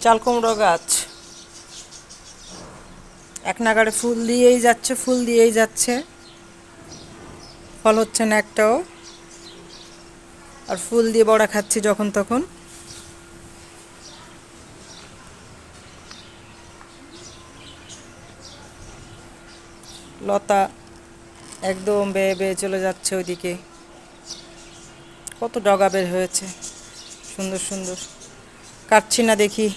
চাল কুমড়ো গাছ এক নাগাড়ে ফুল দিয়েই যাচ্ছে, ফুল দিয়েই যাচ্ছে, ফল হচ্ছে না একটাও। আর ফুল দিয়ে বড়া খাচ্ছি যখন তখন। লতা একদম বেয়ে বেয়ে চলে যাচ্ছে ওইদিকে। কত ডগা বের হয়েছে, সুন্দর সুন্দর। কাটছি না, দেখি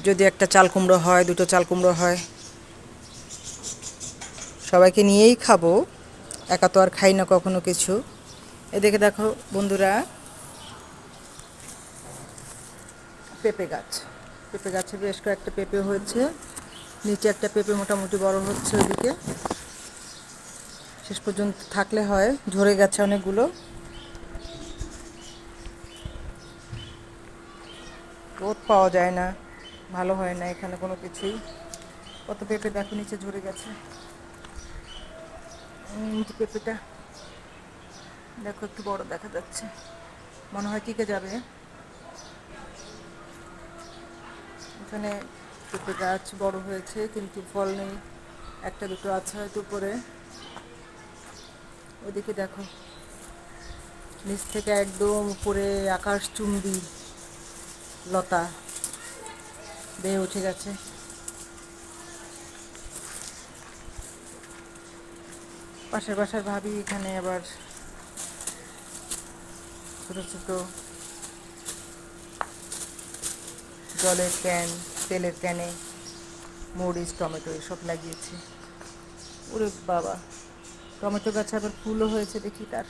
যদি একটা চাল কুমড়ো হয়, দুটো চাল কুমড়ো হয়। সবাইকে নিয়েই খাবো, একা তো আর খাই না কখনো কিছু। এদিকে দেখো বন্ধুরা, পেঁপে গাছ, পেঁপে গাছে বেশ কয়েকটা পেঁপে হয়েছে। নিচে একটা পেঁপে মোটামুটি বড় হচ্ছে ওইদিকে। শেষ পর্যন্ত থাকলে হয়, ঝরে গেছে অনেকগুলো। রোদ পাওয়া যায় না, ভালো হয় না এখানে কোনো কিছুই। কত পেঁপে দেখো নিচে ঝরে গেছে। পেঁপেটা দেখো একটু বড় দেখা যাচ্ছে, মনে হয় টিকে যাবে। এখানে পেঁপে গাছ বড় হয়েছে কিন্তু ফল নেই, একটা দুটো আছে হয়তো উপরে। ওদিকে দেখো নিচ থেকে একদম উপরে আকাশচুম্বী লতা বেয়ে উঠে গেছে। পাশের বাসার ভাবি এখানে আবার ছোটো ছোটো জলের ক্যান, তেলের ক্যানে মরিচ টমেটো এসব লাগিয়েছে। ওরে বাবা, টমেটো গাছে আবার ফুলও হয়েছে, দেখি তার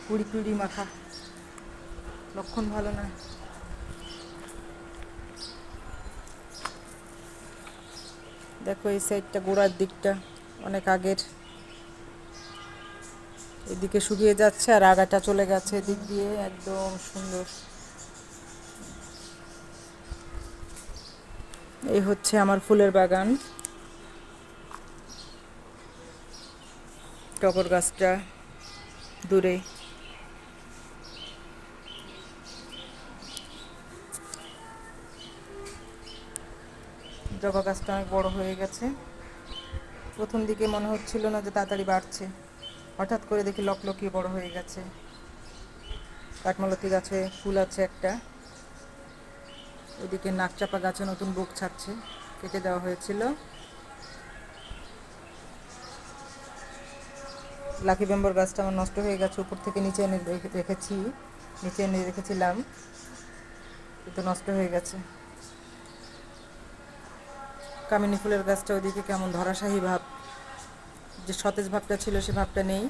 কুড়ি কুড়ি মাখা, লক্ষণ ভালো না। দেখো এই সাইডটা, গোড়ার দিকটা অনেক আগের, এদিকে শুকিয়ে যাচ্ছে আর আগাটা চলে গেছে এদিক দিয়ে, একদম সুন্দর। এই হচ্ছে আমার ফুলের বাগান। টগর গাছটা দূরে, জবা গাছটা অনেক বড় হয়ে গেছে। প্রথম দিকে মনে হচ্ছিল না যে তাড়াতাড়ি বাড়ছে, হঠাৎ করে দেখি লকলকিয়ে বড় হয়ে গেছে। কাঠমালতি গাছে ফুল আছে একটা। ওইদিকে নাকচাপা গাছে নতুন বুক ছাড়ছে, কেটে দেওয়া হয়েছিল। লাকি বেম্বর গাছটা আমার নষ্ট হয়ে গেছে, উপর থেকে নিচে এনে রেখেছি, নিচে এনে রেখেছিলাম কিন্তু নষ্ট হয়ে গেছে। কামিনী ফুলের গাছটা ওইদিকে কেমন ধরাশায়ী ভাব, যে সতেজ ভাবটা ছিল সে ভাবটা নেই।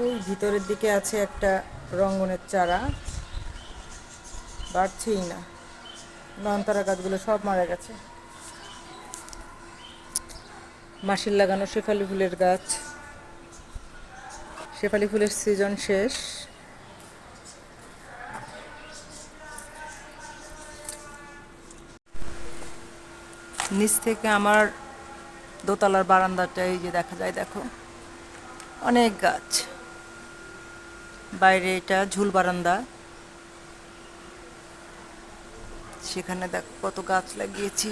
ওই ভিতরের দিকে আছে একটা রঙ্গনের চারা, বাড়ছেই না। নয়নতারা গাছগুলো সব মারা গেছে। মাসির লাগানো শেফালি ফুলের গাছ, শেফালি ফুলের সিজন শেষ। নিচ থেকে আমার দোতলার বারান্দাটা এই যে দেখা যায়, দেখো অনেক গাছ। বাইরে এটা ঝুল বারান্দা, সেখানে দেখো কত গাছ লাগিয়েছি।